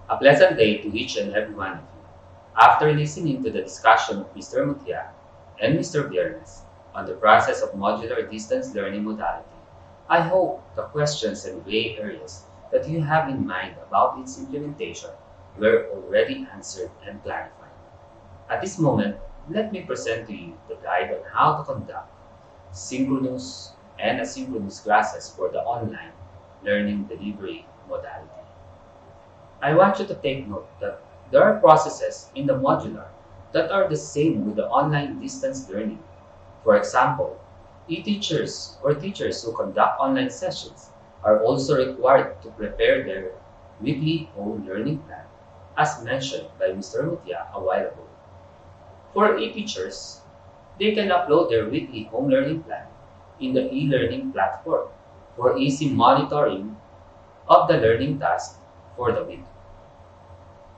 A pleasant day to each and every one of you. After listening to the discussion of Mr. Mutia and Mr. Biernes on the process of modular distance learning modality, I hope the questions and gray areas that you have in mind about its implementation were already answered and clarified. At this moment, let me present to you the guide on how to conduct synchronous and asynchronous classes for the online learning delivery modality. I want you to take note that there are processes in the modular that are the same with the online distance learning. For example, e-teachers or teachers who conduct online sessions are also required to prepare their weekly home learning plan, as mentioned by Mr. Mutia a while ago. For e-teachers, they can upload their weekly home learning plan in the e-learning platform for easy monitoring of the learning task for the week.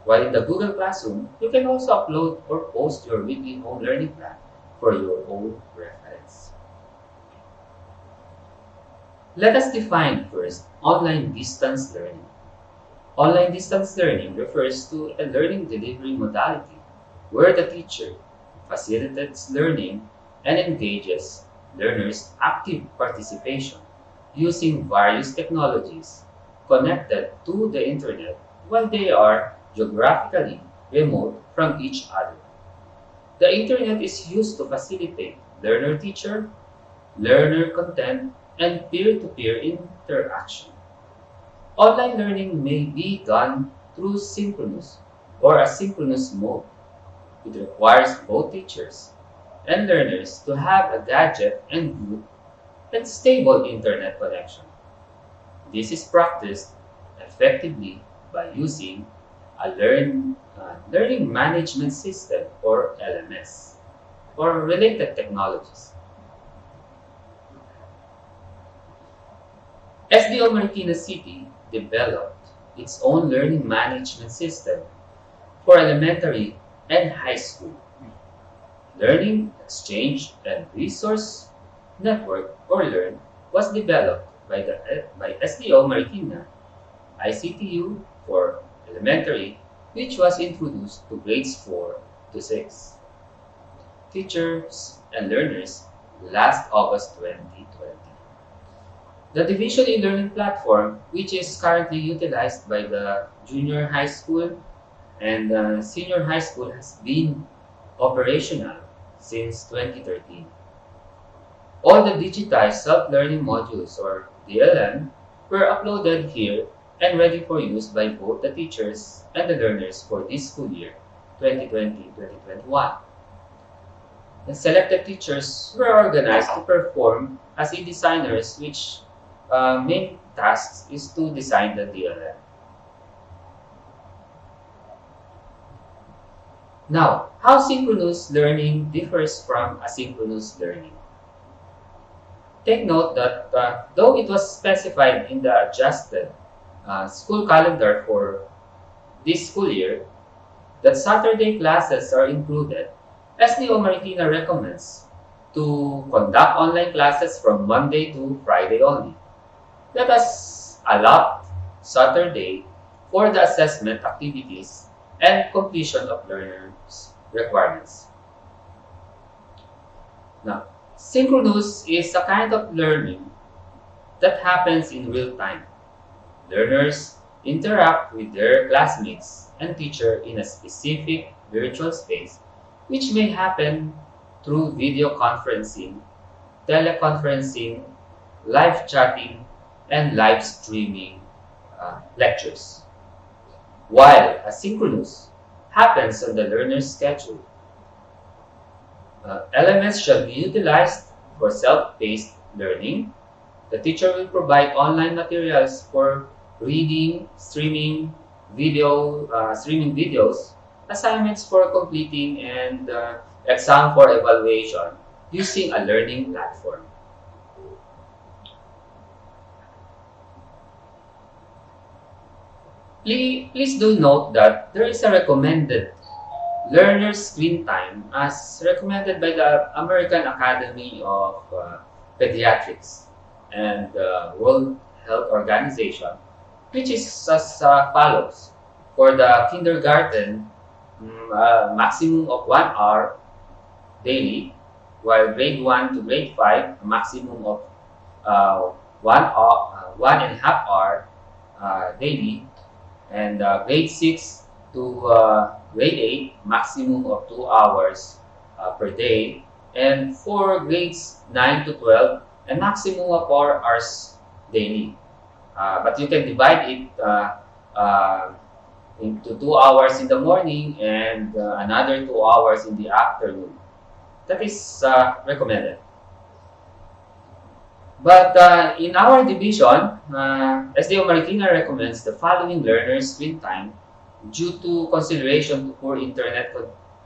While in the Google Classroom, you can also upload or post your weekly home learning plan for your own reference. Let us define first online distance learning. Online distance learning refers to a learning delivery modality where the teacher facilitates learning and engages learners' active participation using various technologies connected to the internet while they are geographically remote from each other. The internet is used to facilitate learner-teacher, learner content, and peer-to-peer interaction. Online learning may be done through synchronous or asynchronous mode. It requires both teachers and learners to have a gadget and group and stable internet connection. This is practiced effectively by using a learning management system or LMS or related technologies. SDO Marikina City developed its own learning management system for elementary and high school. Learning Exchange and Resource Network or LEARN was developed by SDO Marikina ICTU for elementary, which was introduced to grades 4 to 6. Teachers and learners last August 2020. The Division e-learning platform, which is currently utilized by the junior high school and senior high school, has been operational since 2013. All the digitized self-learning modules or DLM were uploaded here and ready for use by both the teachers and the learners for this school year 2020-2021. The selected teachers were organized to perform as e-designers, which main tasks is to design the DLM. Now, how synchronous learning differs from asynchronous learning. Take note that though it was specified in the adjusted school calendar for this school year, that Saturday classes are included, SDO Marikina recommends to conduct online classes from Monday to Friday only. Let us allot Saturday for the assessment activities and completion of learners' requirements. Now, synchronous is a kind of learning that happens in real time. Learners interact with their classmates and teacher in a specific virtual space, which may happen through video conferencing, teleconferencing, live chatting, and live streaming lectures. While asynchronous happens on the learner's schedule. LMS shall be utilized for self-paced learning. The teacher will provide online materials for reading, streaming videos, assignments for completing, and exam for evaluation using a learning platform. Please do note that there is a recommended learner screen time as recommended by the American Academy of Pediatrics and the World Health Organization, which is as follows. For the kindergarten, maximum of 1 hour daily, while grade 1 to grade 5, a maximum of 1.5 hour daily, and grade 6 to grade 8, maximum of 2 hours per day, and for grades 9 to 12, a maximum of 4 hours daily. But you can divide it into 2 hours in the morning and another 2 hours in the afternoon. That is recommended. But in our division, SDO Marikina recommends the following learners' screen time due to consideration to poor internet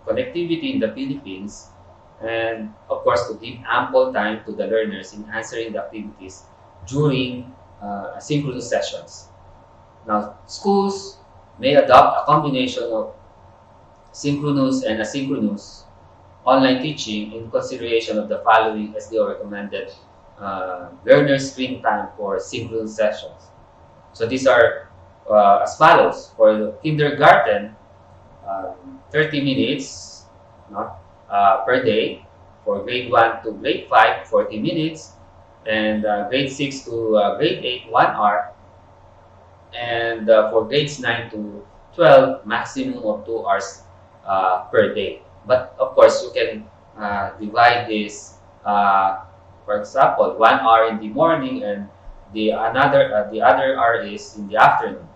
connectivity in the Philippines, and of course to give ample time to the learners in answering the activities during asynchronous sessions. Now, schools may adopt a combination of synchronous and asynchronous online teaching in consideration of the following SDO recommended learner screen time for synchronous sessions. So these are as follows. For the kindergarten, 30 minutes per day. For grade 1 to grade 5, 40 minutes. And grade 6 to grade 8, 1 hour. And for grades 9 to 12, maximum of 2 hours per day. But of course, you can divide this, for example, 1 hour in the morning and the other hour is in the afternoon.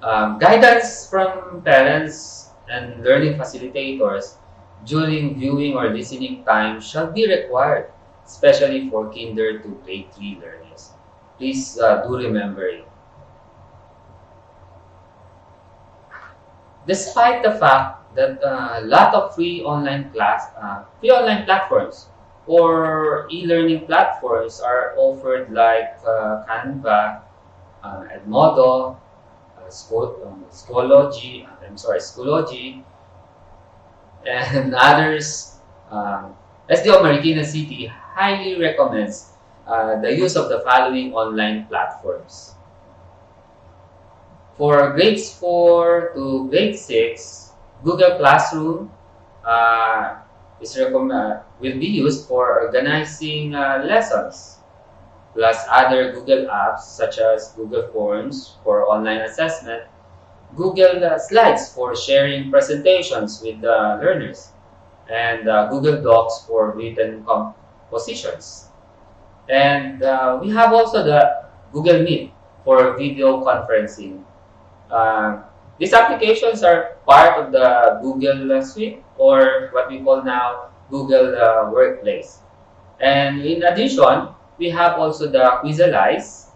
Guidance from parents and learning facilitators during viewing or listening time shall be required, especially for kinder to grade 3 learners. Please do remember it. Despite the fact that a lot of free online platforms or e-learning platforms are offered, like Canva, Edmodo, Schoology, and others, SDO Marikina City highly recommends the use of the following online platforms. For grades 4 to grade 6, Google Classroom will be used for organizing lessons, plus other Google apps such as Google Forms for online assessment, Google Slides for sharing presentations with the learners, and Google Docs for written compositions. And we have also the Google Meet for video conferencing. These applications are part of the Google Suite, or what we call now Google Workplace. And in addition, we have also the Quizalize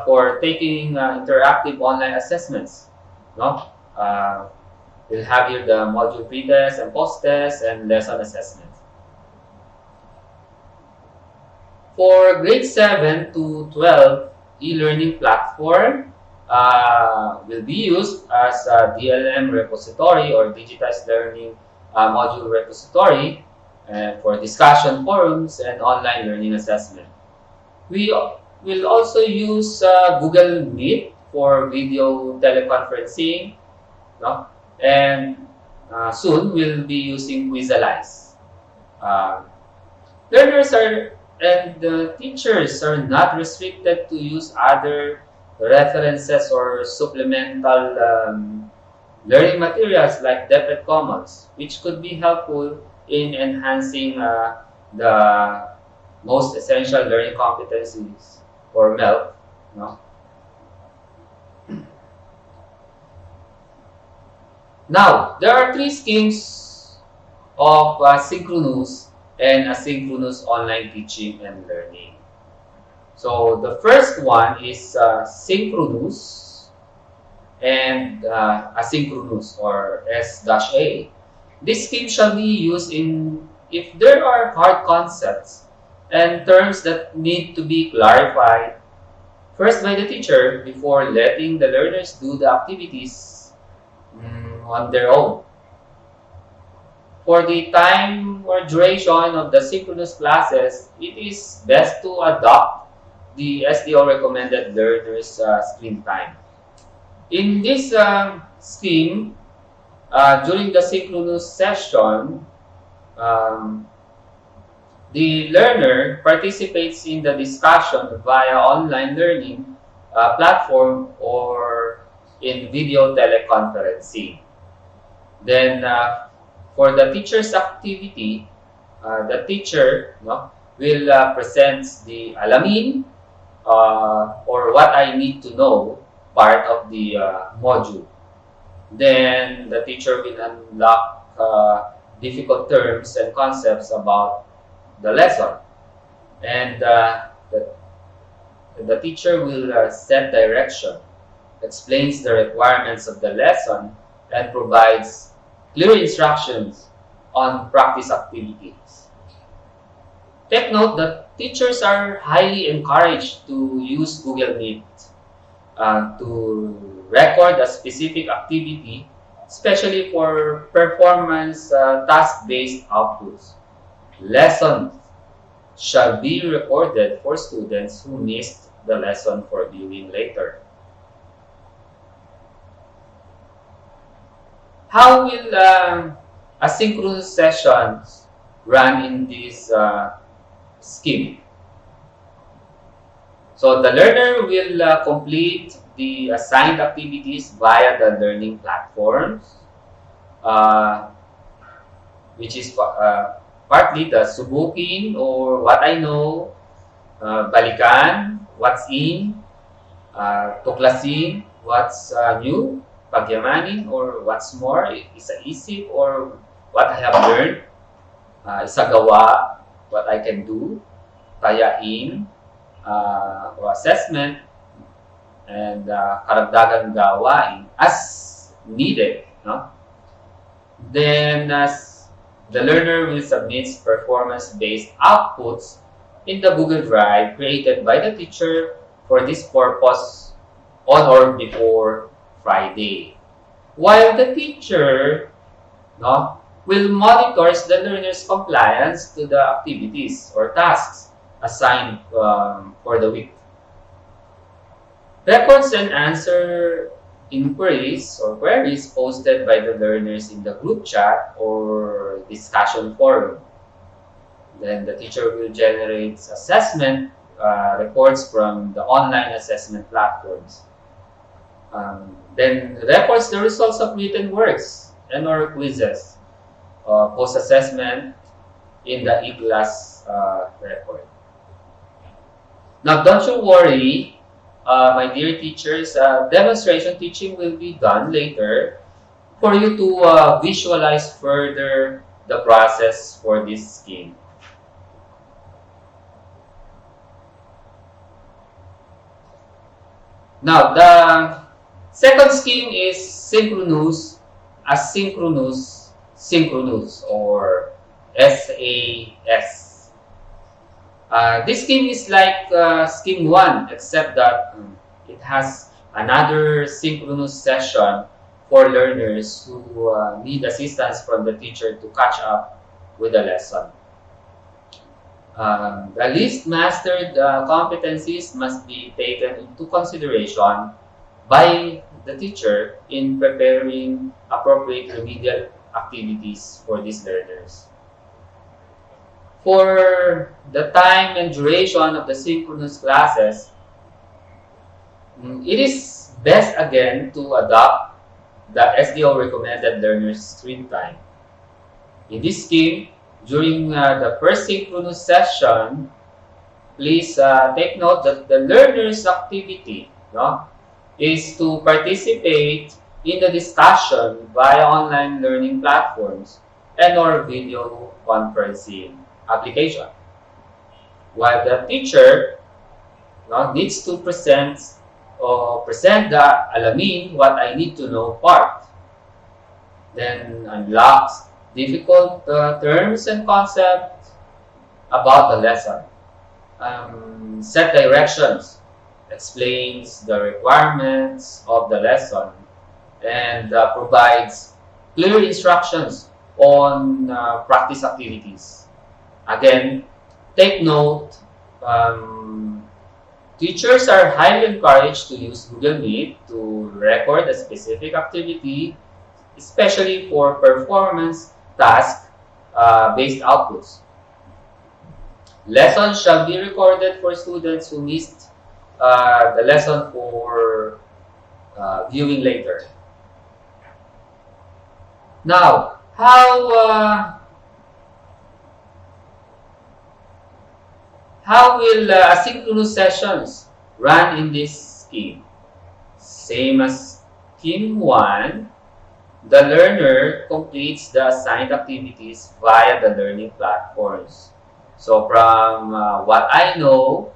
for taking interactive online assessments. We'll have here the module pre-test and post-test and lesson assessments. For grade 7 to 12, e-learning platform will be used as a DLM repository or digitized learning module repository for discussion forums and online learning assessment. We will also use Google Meet for video teleconferencing, and soon we'll be using Quizalize. Learners and the teachers are not restricted to use other references or supplemental learning materials like DepEd Commons, which could be helpful in enhancing the most essential learning competencies, or MELC. Now, there are 3 schemes of synchronous and asynchronous online teaching and learning. So the first one is synchronous and asynchronous, or S-A. This scheme shall be used if there are hard concepts and terms that need to be clarified first by the teacher before letting the learners do the activities on their own. For the time or duration of the synchronous classes, it is best to adopt the SDO recommended learners' screen time. In this scheme, during the synchronous session, um, the learner participates in the discussion via online learning platform or in video teleconferencing. Then, for the teacher's activity, the teacher will present the alamin or what I need to know part of the module. Then the teacher will unlock difficult terms and concepts about the lesson. And the teacher will set direction, explains the requirements of the lesson, and provides clear instructions on practice activities. Take note that teachers are highly encouraged to use Google Meet to record a specific activity, especially for performance task-based outputs. Lessons shall be recorded for students who missed the lesson for viewing later. How will asynchronous sessions run in this scheme? So the learner will complete the assigned activities via the learning platforms, which is partly the subukin or what I know, balikan, what's in, tuklasin, what's new, pagyamanin, or what's more, isa-isip, or what I have learned, isagawa, what I can do, tayain, or assessment, and karagdagang gawain as needed. No? Then, the learner will submit performance-based outputs in the Google Drive created by the teacher for this purpose on or before Friday. While the teacher will monitor the learner's compliance to the activities or tasks assigned for the week. Records and answer inquiries or queries posted by the learners in the group chat or discussion forum. Then the teacher will generate assessment reports from the online assessment platforms. Then reports the results of written works and or quizzes, post-assessment in the e-class record. Now, don't you worry, my dear teachers, demonstration teaching will be done later for you to visualize further the process for this scheme. Now, the second scheme is synchronous, synchronous, or SAS. This scheme is like scheme 1, except that it has another synchronous session for learners who need assistance from the teacher to catch up with the lesson. The least mastered competencies must be taken into consideration by the teacher in preparing appropriate remedial activities for these learners. For the time and duration of the synchronous classes, it is best again to adopt the SDO recommended learners screen time. In this scheme, during the first synchronous session, please take note that the learner's activity is to participate in the discussion via online learning platforms and or video conferencing application. While the teacher needs to present the alamin, what I need to know part. Then unlocks difficult terms and concepts about the lesson. Set directions, explains the requirements of the lesson, and provides clear instructions on practice activities. Again, take note, Teachers are highly encouraged to use Google Meet to record a specific activity, especially for performance task based outputs. Lessons shall be recorded for students who missed the lesson for viewing later. Now, how will asynchronous sessions run in this scheme? Same as scheme 1, the learner completes the assigned activities via the learning platforms. So from what I know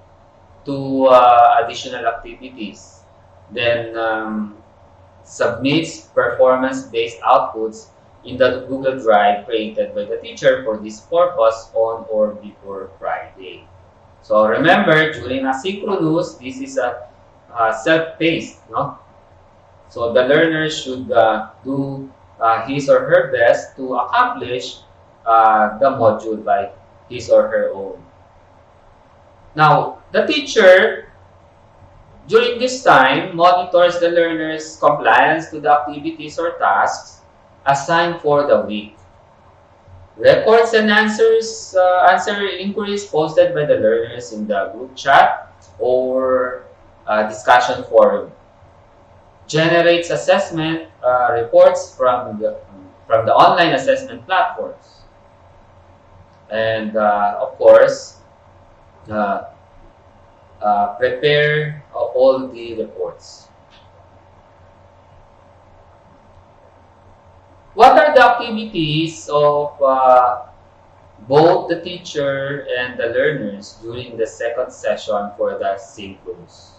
to additional activities, then submits performance-based outputs in the Google Drive created by the teacher for this purpose on or before Friday. So remember, during asynchronous, this is a self-paced, no? So the learner should do his or her best to accomplish the module by his or her own. Now, the teacher, during this time, monitors the learner's compliance to the activities or tasks assigned for the week. Records and answer inquiries posted by the learners in the group chat or discussion forum. Generates assessment reports from the online assessment platforms. And of course, prepare all the reports. What are the activities of both the teacher and the learners during the second session for the synchronous?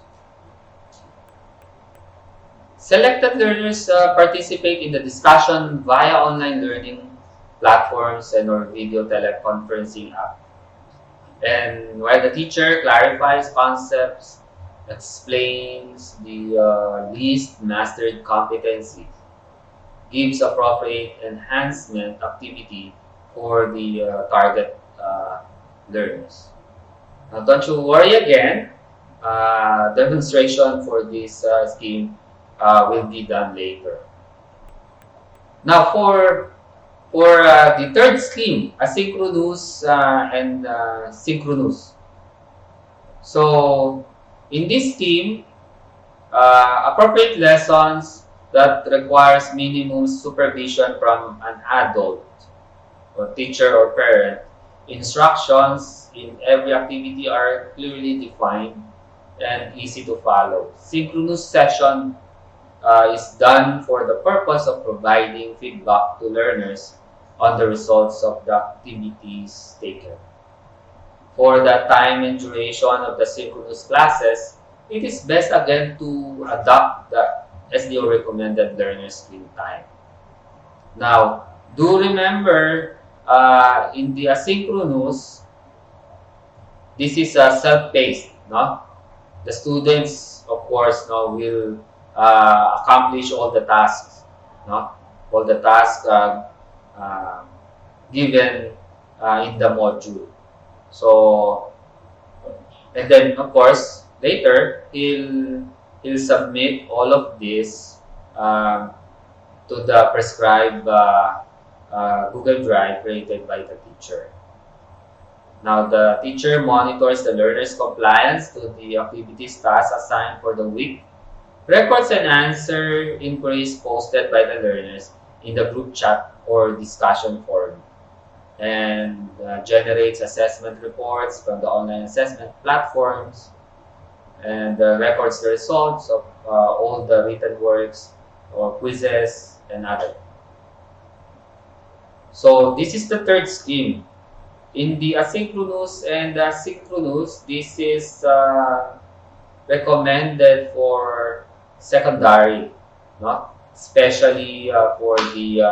Selected learners participate in the discussion via online learning platforms and or video teleconferencing app. And while the teacher clarifies concepts, explains the least mastered competencies, gives appropriate enhancement activity for the target learners. Now, don't you worry again. Demonstration for this scheme will be done later. Now, for the third scheme, asynchronous and synchronous. So, in this scheme, appropriate lessons that requires minimum supervision from an adult or teacher or parent. Instructions in every activity are clearly defined and easy to follow. Synchronous session is done for the purpose of providing feedback to learners on the results of the activities taken. For the time and duration of the synchronous classes, it is best again to adopt the SDO recommended learner screen time. Now, do remember in the asynchronous, this is a self-paced, no? The students, of course, no, will accomplish all the tasks, no? All the tasks given in the module. So, and then of course later he'll submit all of this to the prescribed Google Drive created by the teacher. Now, the teacher monitors the learner's compliance to the activities tasks assigned for the week, records and answer inquiries posted by the learners in the group chat or discussion forum, and generates assessment reports from the online assessment platforms, and records the results of all the written works or quizzes and other. So this is the third scheme. In the asynchronous and synchronous, this is recommended for secondary, no? Especially for the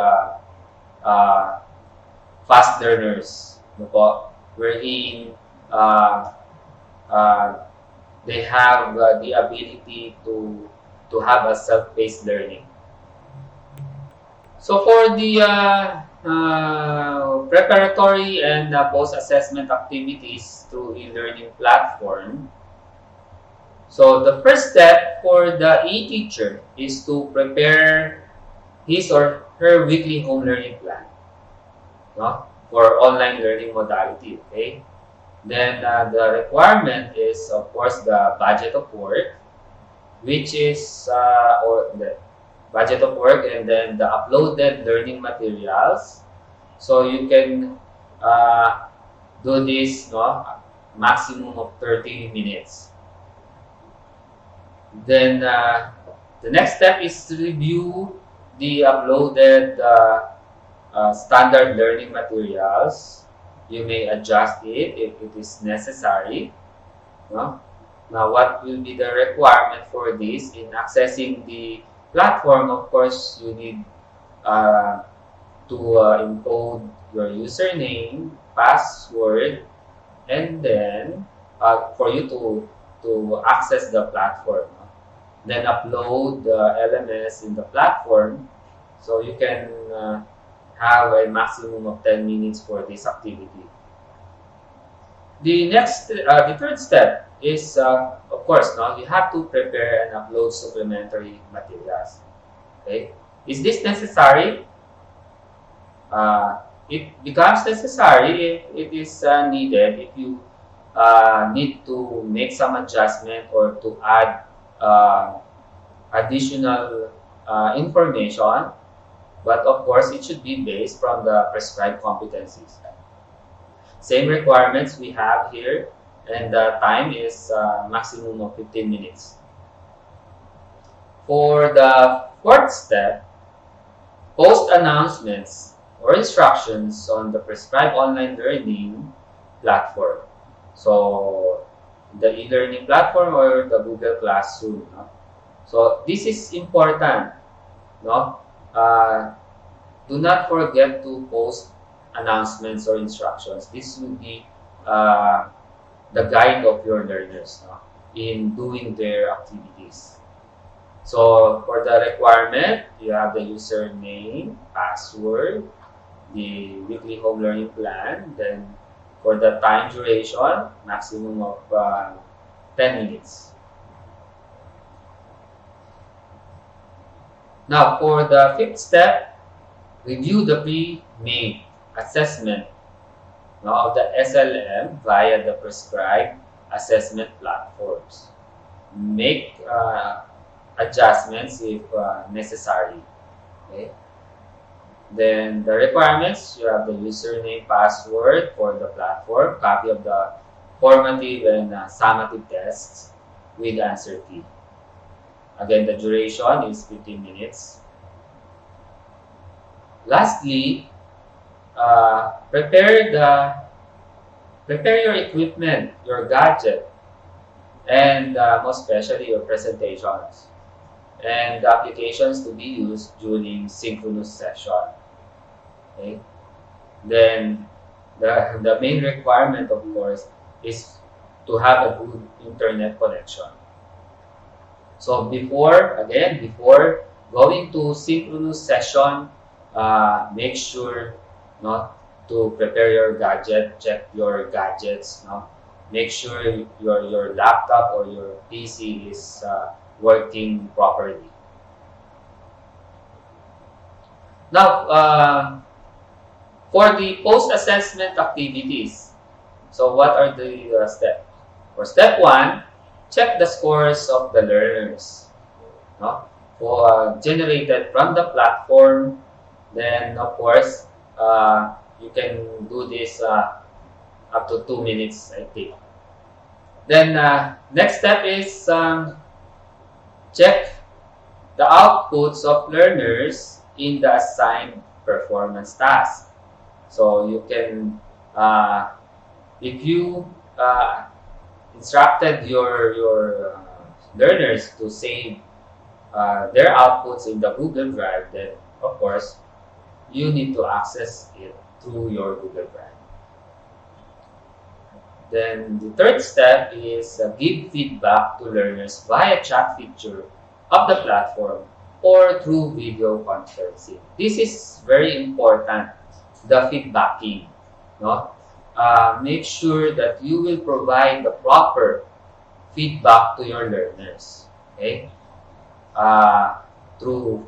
fast learners, no po? Wherein they have the ability to have a self-paced learning. So for the preparatory and post-assessment activities through e-learning platform, So the first step for the e-teacher is to prepare his or her weekly home learning plan, no, for online learning modality. Okay. Then the requirement is, of course, the budget of work, which is or the budget of work, and then the uploaded learning materials. So you can do this, no, maximum of 30 minutes. Then the next step is to review the uploaded standard learning materials. You may adjust it if it is necessary. No? Now, what will be the requirement for this? In accessing the platform, of course, you need to encode your username, password, and then for you to access the platform. No? Then upload the LMS in the platform, so you can have a maximum of 10 minutes for this activity. The third step is, of course, now you have to prepare and upload supplementary materials. Okay, is this necessary? It becomes necessary if it is needed. If you need to make some adjustment or to add additional information, but of course, it should be based from the prescribed competencies. Same requirements we have here, and the time is maximum of 15 minutes. For the fourth step, post announcements or instructions on the prescribed online learning platform. So, the e-learning platform or the Google Classroom. No? So, this is important. No? Do not forget to post announcements or instructions. This will be the guide of your learners, no, in doing their activities. So for the requirement, you have the username, password, the weekly home learning plan. Then for the time duration, maximum of 10 minutes. Now for the fifth step, review the pre-made assessment, no, of the SLM via the prescribed assessment platforms. Make adjustments if necessary. Okay. Then the requirements, you have the username, password for the platform, copy of the formative and summative tests with answer key. Again, the duration is 15 minutes. Lastly, prepare your equipment, your gadget, and most especially your presentations and the applications to be used during synchronous session. Okay. Then the main requirement, of course, is to have a good internet connection. So before going to synchronous session, make sure not to prepare your gadget, check your gadgets. No? Make sure your laptop or your PC is working properly. Now, for the post-assessment activities, so what are the steps? For step 1, check the scores of the learners, no? Generated from the platform. Then, of course, you can do this up to 2 minutes, I think. Then, next step is check the outputs of learners in the assigned performance task. So you can, if you instructed your learners to save their outputs in the Google Drive, then of course you need to access it through your Google Drive. Then the third step is give feedback to learners via chat feature of the platform or through video conferencing. This is very important, the feedbacking. No? Make sure that you will provide the proper feedback to your learners. Okay? Through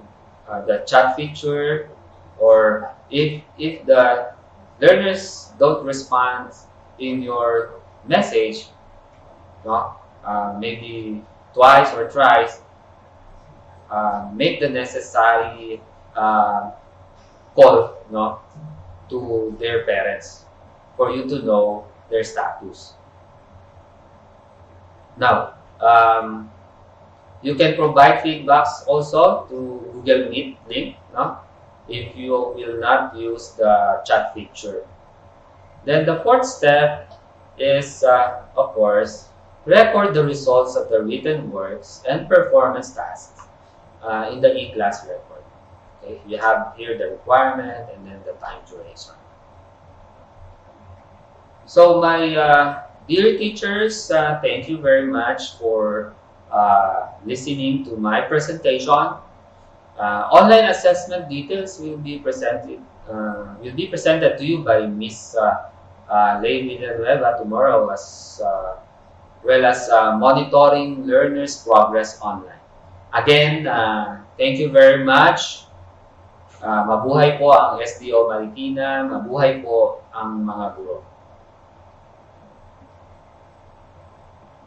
the chat feature, or if the learners don't respond in your message, no, maybe twice or thrice, make the necessary call, no, to their parents for you to know their status. Now, you can provide feedbacks also to Google Meet link, no, if you will not use the chat feature. Then the fourth step is, of course, record the results of the written works and performance tasks in the e-class record. Okay, you have here the requirement and then the time duration. So my dear teachers, thank you very much for listening to my presentation. Online assessment details will be presented to you by Miss Lay Villanueva tomorrow, as well as monitoring learners' progress online. Again, thank you very much. Mabuhay po ang SDO Marikina, mabuhay po ang mga guro.